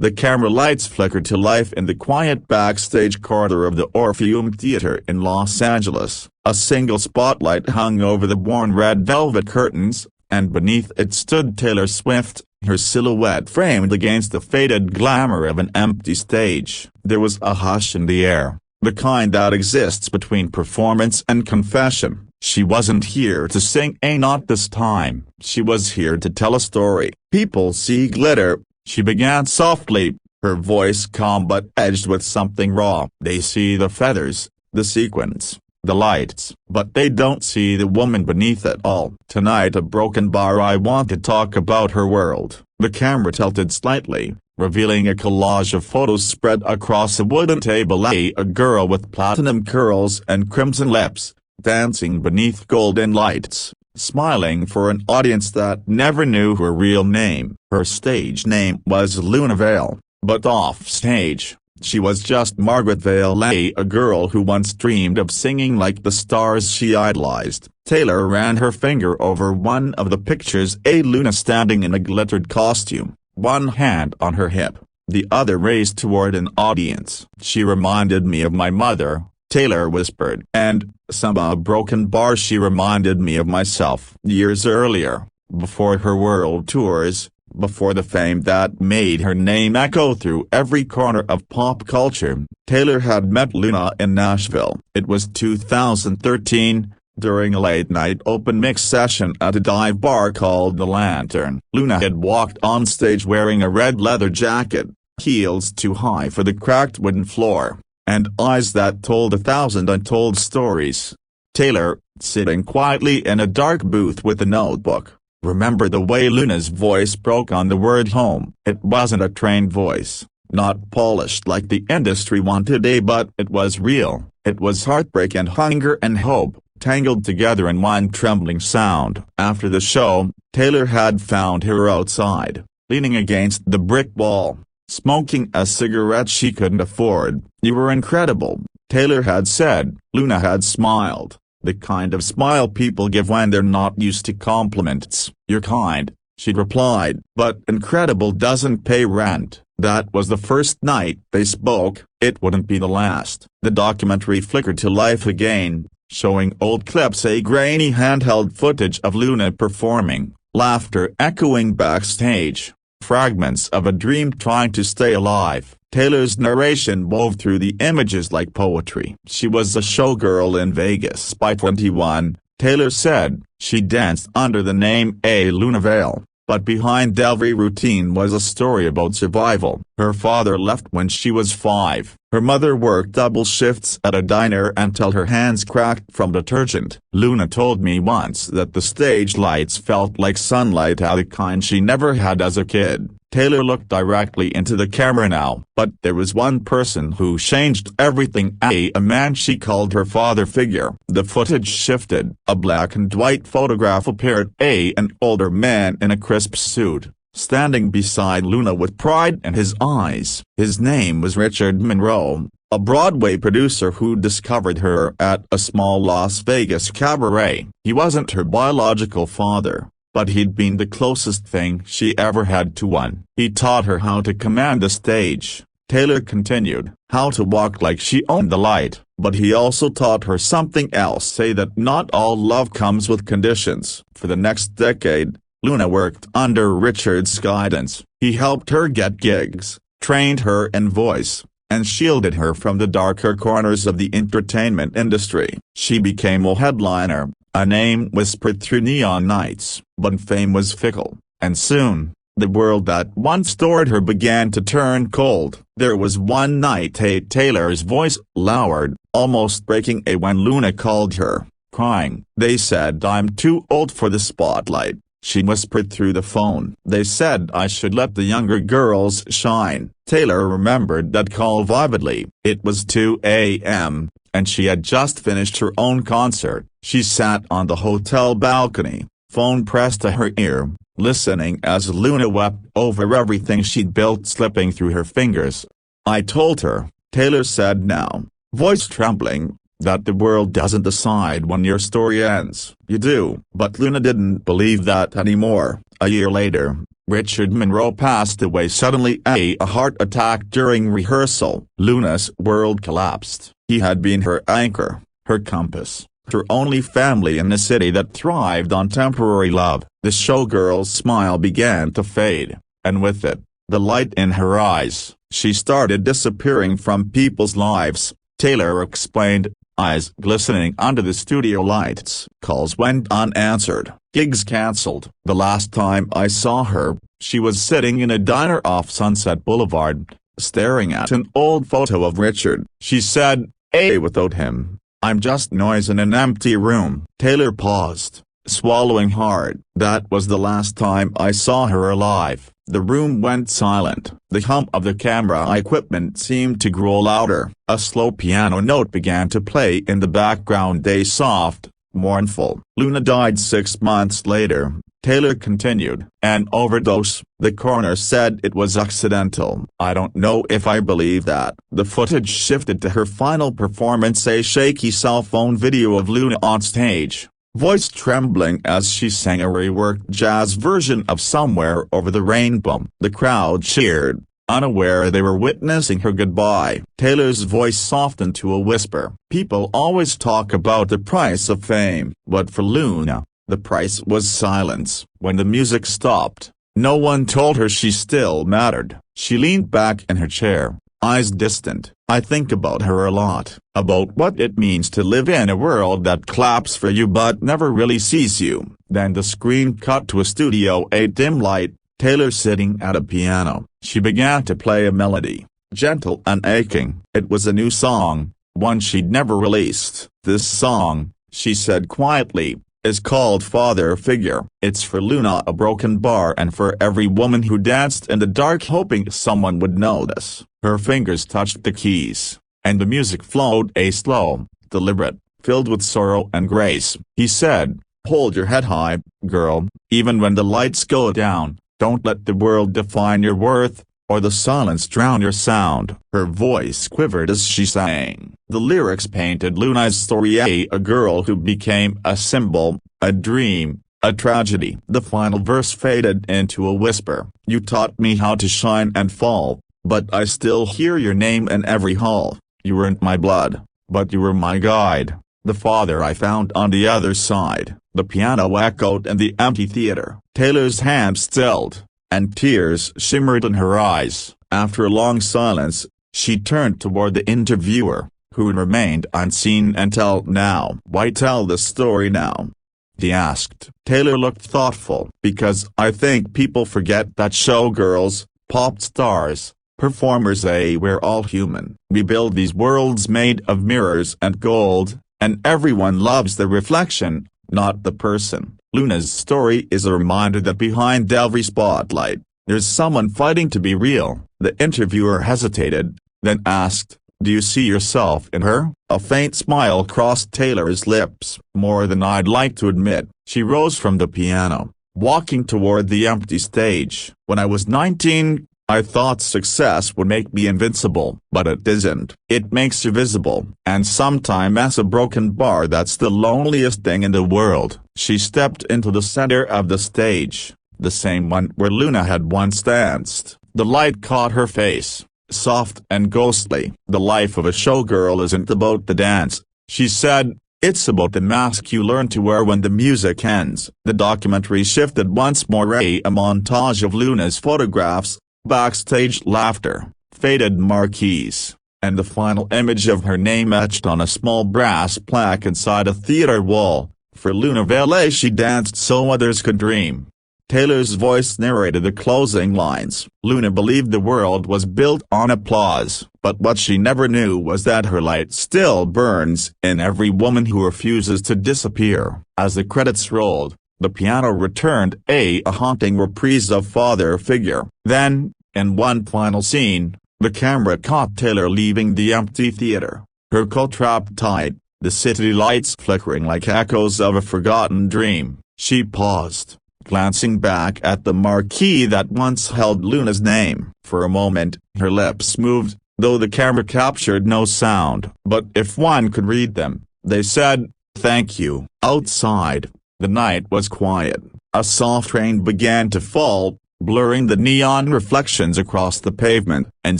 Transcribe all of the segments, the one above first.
The camera lights flickered to life in the quiet backstage corridor of the Orpheum Theater in Los Angeles. A single spotlight hung over the worn red velvet curtains, and beneath it stood Taylor Swift, her silhouette framed against the faded glamour of an empty stage. There was a hush in the air, the kind that exists between performance and confession. She wasn't here to sing not this time. She was here to tell a story. "People see glitter," she began softly, her voice calm but edged with something raw. "They see the feathers, the sequins, the lights, but they don't see the woman beneath it all. Tonight a broken bar. I want to talk about her world." The camera tilted slightly, revealing a collage of photos spread across a wooden table. A girl with platinum curls and crimson lips, dancing beneath golden lights, smiling for an audience that never knew her real name. Her stage name was Luna Vail, but off-stage, she was just Margaret Vail, a girl who once dreamed of singing like the stars she idolized. Taylor ran her finger over one of the pictures, a Luna standing in a glittered costume, one hand on her hip, the other raised toward an audience. "She reminded me of my mother," Taylor whispered. "And, a broken bar. She reminded me of myself." Years earlier, before her world tours, before the fame that made her name echo through every corner of pop culture, Taylor had met Luna in Nashville. It was 2013, during a late-night open mix session at a dive bar called The Lantern. Luna had walked on stage wearing a red leather jacket, heels too high for the cracked wooden floor, and eyes that told 1,000 untold stories. Taylor, sitting quietly in a dark booth with a notebook, remembered the way Luna's voice broke on the word home. It wasn't a trained voice, not polished like the industry wanted, but it was real. It was heartbreak and hunger and hope, tangled together in one trembling sound. After the show, Taylor had found her outside, leaning against the brick wall, smoking a cigarette she couldn't afford. "You were incredible," Taylor had said. Luna had smiled, the kind of smile people give when they're not used to compliments. "You're kind," she'd replied. "But incredible doesn't pay rent." That was the first night they spoke. It wouldn't be the last. The documentary flickered to life again, showing old clips, a grainy handheld footage of Luna performing, laughter echoing backstage, fragments of a dream trying to stay alive. Taylor's narration wove through the images like poetry. "She was a showgirl in Vegas by 21, Taylor said. "She danced under the name Luna Vail, but behind every routine was a story about survival. Her father left when she was 5. Her mother worked double shifts at a diner until her hands cracked from detergent. Luna told me once that the stage lights felt like sunlight, the kind she never had as a kid." Taylor looked directly into the camera now. "But there was one person who changed everything, a man she called her father figure." The footage shifted. A black and white photograph appeared, an older man in a crisp suit, standing beside Luna with pride in his eyes. His name was Richard Monroe, a Broadway producer who discovered her at a small Las Vegas cabaret. He wasn't her biological father, but he'd been the closest thing she ever had to one. He taught her how to command the stage, Taylor continued, how to walk like she owned the light. But he also taught her something else, say that not all love comes with conditions. For the next decade, Luna worked under Richard's guidance. He helped her get gigs, trained her in voice, and shielded her from the darker corners of the entertainment industry. She became a headliner, a name whispered through neon nights. But fame was fickle, and soon, the world that once adored her began to turn cold. There was one night Taylor's voice lowered, almost breaking when Luna called her, crying. "They said I'm too old for the spotlight," she whispered through the phone. "They said I should let the younger girls shine." Taylor remembered that call vividly. It was 2 a.m., and she had just finished her own concert. She sat on the hotel balcony, phone pressed to her ear, listening as Luna wept over everything she'd built slipping through her fingers. "I told her," Taylor said now, voice trembling, "that the world doesn't decide when your story ends. You do." But Luna didn't believe that anymore. A year later, Richard Monroe passed away suddenly a heart attack during rehearsal. Luna's world collapsed. He had been her anchor, her compass, her only family in a city that thrived on temporary love. The showgirl's smile began to fade, and with it, the light in her eyes. She started disappearing from people's lives, Taylor explained, eyes glistening under the studio lights. Calls went unanswered, gigs cancelled. The last time I saw her, she was sitting in a diner off Sunset Boulevard, staring at an old photo of Richard. She said, without him, I'm just noise in an empty room. Taylor paused, swallowing hard. That was the last time I saw her alive. The room went silent. The hum of the camera equipment seemed to grow louder. A slow piano note began to play in the background, soft, mournful. Luna died 6 months later, Taylor continued. An overdose. The coroner said it was accidental. I don't know if I believe that. The footage shifted to her final performance, a shaky cell phone video of Luna on stage, voice trembling as she sang a reworked jazz version of Somewhere Over the Rainbow. The crowd cheered, unaware they were witnessing her goodbye. Taylor's voice softened to a whisper. People always talk about the price of fame, but for Luna, the price was silence. When the music stopped, no one told her she still mattered. She leaned back in her chair, eyes distant. I think about her a lot, about what it means to live in a world that claps for you but never really sees you. Then the screen cut to a studio, a dim light, Taylor sitting at a piano. She began to play a melody, gentle and aching. It was a new song, one she'd never released. This song, she said quietly, is called Father Figure. It's for Luna, a broken bar, and for every woman who danced in the dark hoping someone would notice. Her fingers touched the keys, and the music flowed, a slow, deliberate, filled with sorrow and grace. He said, hold your head high, girl, even when the lights go down. Don't let the world define your worth, or the silence drown your sound. Her voice quivered as she sang. The lyrics painted Luna's story, a girl who became a symbol, a dream, a tragedy. The final verse faded into a whisper. You taught me how to shine and fall, but I still hear your name in every hall. You weren't my blood, but you were my guide, the father I found on the other side. The piano echoed in the empty theater. Taylor's hand stilled, and tears shimmered in her eyes. After a long silence, she turned toward the interviewer, who remained unseen until now. Why tell the story now? He asked. Taylor looked thoughtful. Because I think people forget that showgirls, pop stars, performers, we're all human. We build these worlds made of mirrors and gold, and everyone loves the reflection, not the person. Luna's story is a reminder that behind every spotlight, there's someone fighting to be real. The interviewer hesitated, then asked, do you see yourself in her? A faint smile crossed Taylor's lips. More than I'd like to admit. She rose from the piano, walking toward the empty stage. When I was 19, I thought success would make me invincible. But it isn't. It makes you visible. And sometimes as a broken bar, that's the loneliest thing in the world. She stepped into the center of the stage, the same one where Luna had once danced. The light caught her face, soft and ghostly. The life of a showgirl isn't about the dance, she said. It's about the mask you learn to wear when the music ends. The documentary shifted once more, a montage of Luna's photographs, backstage laughter, faded marquees, and the final image of her name etched on a small brass plaque inside a theater wall. For Luna Vail, she danced so others could dream. Taylor's voice narrated the closing lines. Luna believed the world was built on applause, but what she never knew was that her light still burns in every woman who refuses to disappear. As the credits rolled, the piano returned, a haunting reprise of Father Figure. Then, in one final scene, the camera caught Taylor leaving the empty theater, her coat wrapped tight, the city lights flickering like echoes of a forgotten dream. She paused, glancing back at the marquee that once held Luna's name. For a moment, her lips moved, though the camera captured no sound. But if one could read them, they said, "Thank you." Outside, the night was quiet. A soft rain began to fall, blurring the neon reflections across the pavement, and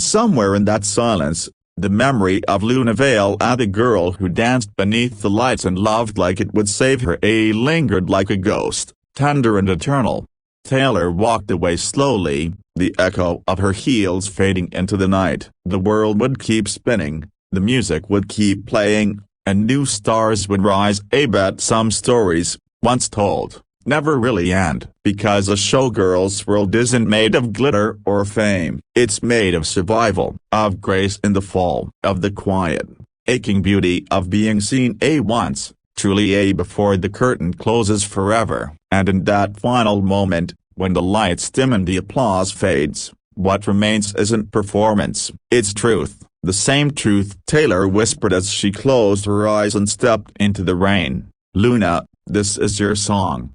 somewhere in that silence, the memory of Luna Vail and the girl who danced beneath the lights and loved like it would save her lingered like a ghost, tender and eternal. Taylor walked away slowly, the echo of her heels fading into the night. The world would keep spinning, the music would keep playing, and new stars would rise. I bet some stories, once told, never really end, because a showgirl's world isn't made of glitter or fame. It's made of survival, of grace in the fall, of the quiet, aching beauty of being seen once, truly before the curtain closes forever. And in that final moment, when the lights dim and the applause fades, what remains isn't performance, it's truth. The same truth Taylor whispered as she closed her eyes and stepped into the rain. Luna, this is your song.